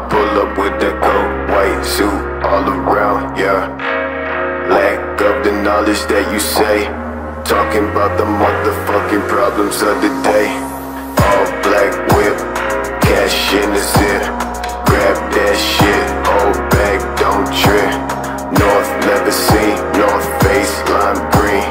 pull up with that gold white suit all around, yeah. Lack of the knowledge that you say, talking about the motherfucking problems of the day. All black whip, cash in the zip, grab that shit, hold back, don't trip. North never seen, North face, lime green.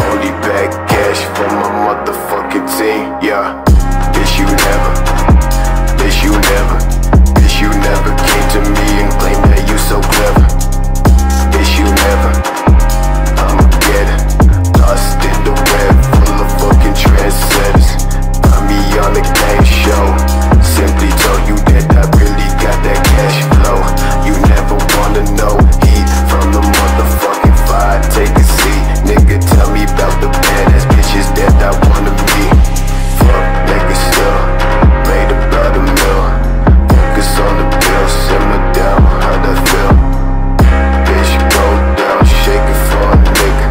Only back cash for my motherfucking team, yeah. Bitch, you never, bitch, you never, bitch, you never came to me and claimed that you so clever. Bitch, you never, I'ma get it. Lost in the web, full of fucking trendsetters. Find me on a game show, simply told you that I really got that cash flow. You never wanna know heat from the motherfucking fire. Take a seat, nigga, tell me about the badass bitches that I wanna meet. Fuck niggas still, made about a mil. Focus on the bill, simmer down, how'd I feel? Bitch, go down, shake it for a nigga.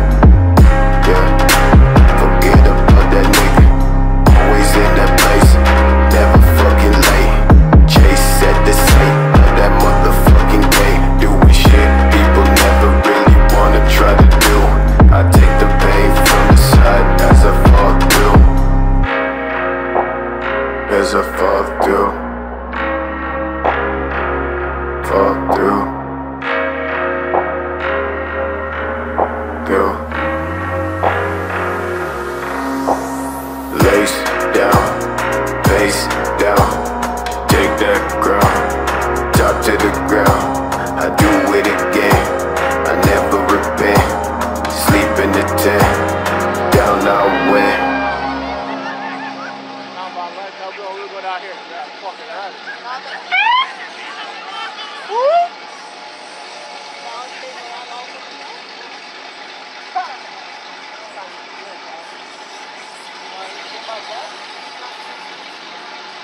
Yeah, forget about that nigga. Always in that place, never fucking late. Chase at the site of that motherfucking day. Doing shit people never really wanna try to do. I take the pain from the side as I fall through. As I fall through. Fall through. Through. Lace down, face down, take that ground, top to the ground. I do it again, I never repent. Sleep in the tent, down I win.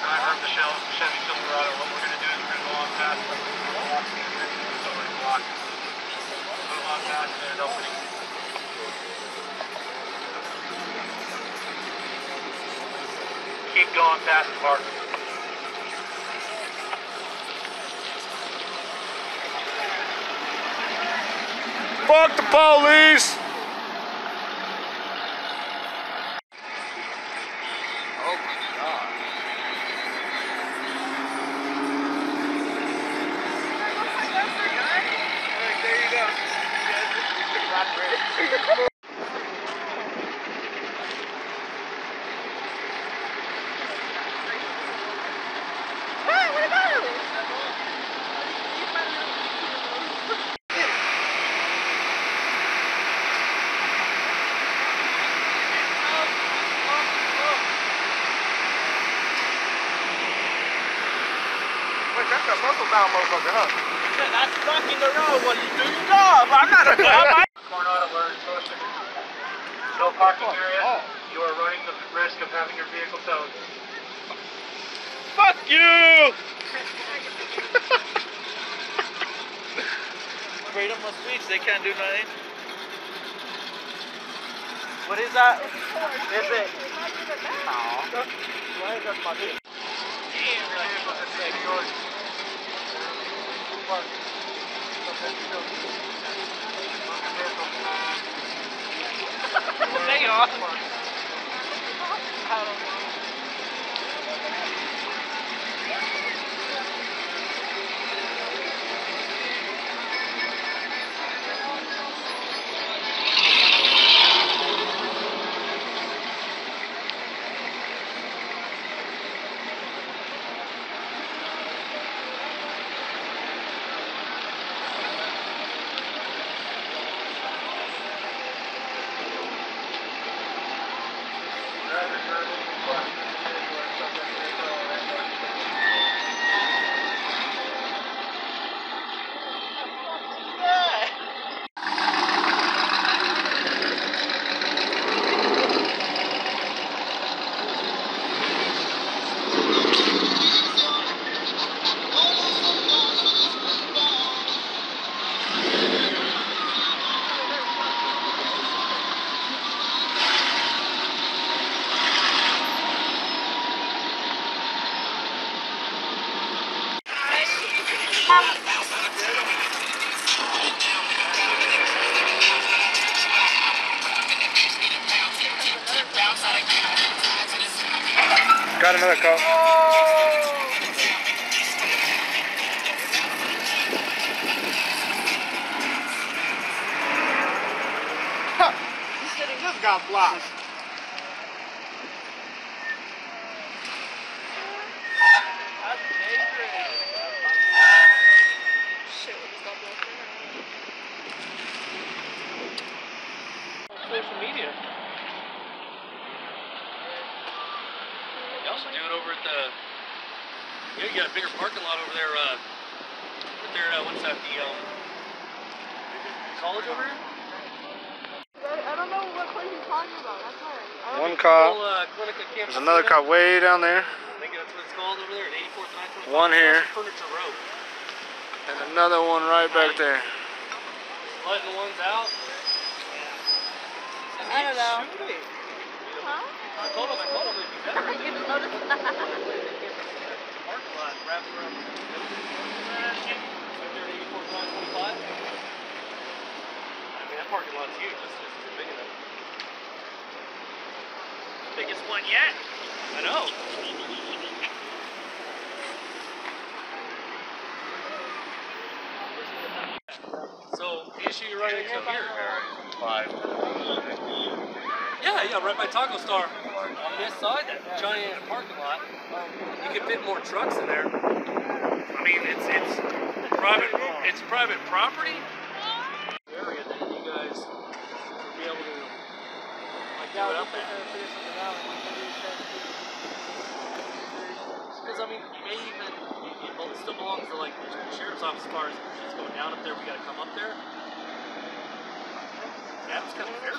I heard the Chevy Silverado. What we're going to do is we're going to go on past the block. Go on past the opening. Keep going past the park. Fuck the police! Oh my God. There you go. That's a muscle down motherfucker, huh? That's blocking the road while you do your job. I'm not a cop. Coronado alert, posted. No parking area. You are running the risk of having your vehicle towed. Fuck you! Freedom of speech, they can't do nothing. What is that? Is it? No. Why is that my vehicle? Hang on. I don't know. Driver, Got another call. He said he just got blocked. That's dangerous. Shit, we just got blocked on social media. You also do it over at the, you got a bigger parking lot over there, right there, what's that, the college over here? I don't know what place he's talking about. That's why. One cop. Clinic at Campus. There's another cop way down there. I think that's what it's called over there at 84th and 925. One here. Furniture Road. And another one right back there. Letting ones out. I don't know. Shooting. Huh? I told him if you got I didn't notice that. parking lot wraps around the right there at 84th and 925. I mean, that parking lot's huge. This isn't big enough. Biggest one yet. I know. So, the issue you're running into here. 5. Yeah, right by Taco Star. On this side, that giant parking lot, you can fit more trucks in there. I mean, it's private property. Area that you guys would be able to like do it up at. Because I mean, you may even it still belongs to like the sheriff's office as far as she's going down up there. We got to come up there. Yeah, it's kind of fair.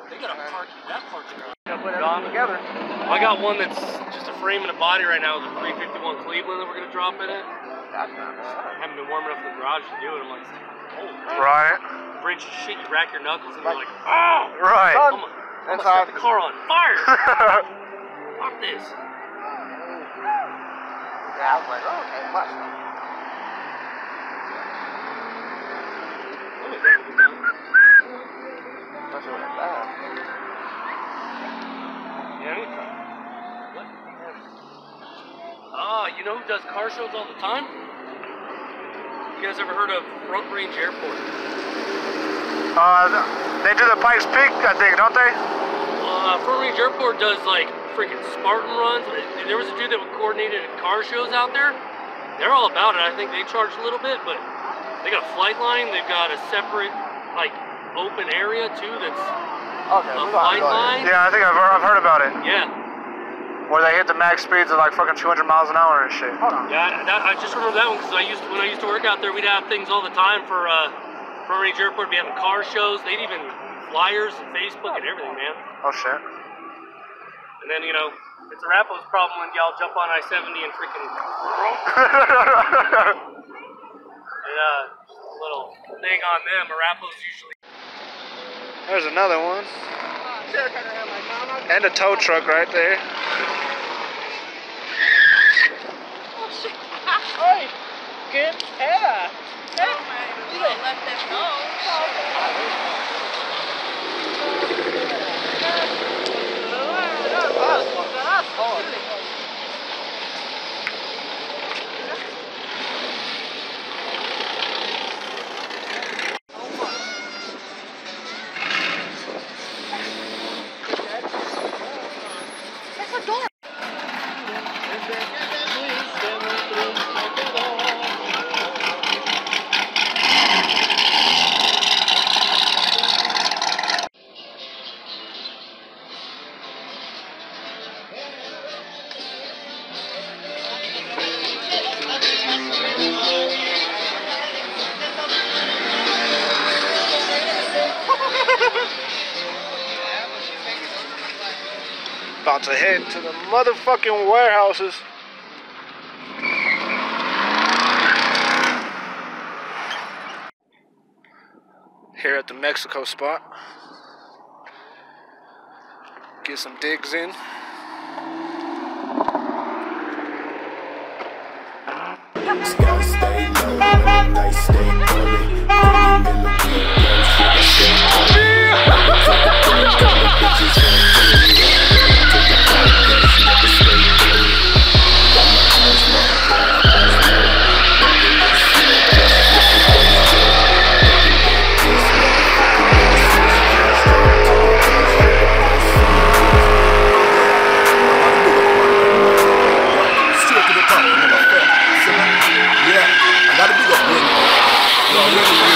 They got a parking lot. Put it all together. I got one that's just a frame and a body right now with a 351 Cleveland that we're gonna drop in it. I haven't been warm enough in the garage to do it. I'm like, oh, Right. bridge shit, you rack your knuckles and you're like, oh, Right. I'm gonna set the car on fire. Fuck this. Yeah, I was like, oh, okay, much. That's really bad. Yeah, anytime. What? You know who does car shows all the time? You guys ever heard of Front Range Airport? They do the Pikes Peak, I think, don't they? Front Range Airport does like freaking Spartan runs. There was a dude that coordinated car shows out there. They're all about it. I think they charge a little bit, but they got a flight line. They've got a separate like open area too. That's a flight line. Yeah, I think I've heard about it. Yeah. Where they hit the max speeds of like fucking 200 miles an hour and shit. Yeah, I just remember that one because when I used to work out there, we'd have things all the time for Front Range Airport. We'd have car shows. They'd even flyers and Facebook and everything, man. Oh shit. And then, you know, it's a Arapahoe's problem when y'all jump on I-70 and freaking and just a little thing on them. Arapahoe's usually. There's another one. And a tow truck right there. Oh shit. Hey, good hair. Oh my, you didn't let them know. About to head to the motherfucking warehouses. Here at the Mexico spot. Get some digs in. Come Sky stay low and the night stay calling. 30 mil a week, damn shit, I stay calling. Never take a break, all the bitches on me. Never take a podcast, never stay calling. Got my eyes locked, eyes low. Never let shit, just looking for the show. Looking at this motherfucking nonsense. Just straight to the cash, straight up my shit. Straight to the top, I'm on my fat. Yeah, I gotta be up, baby. You already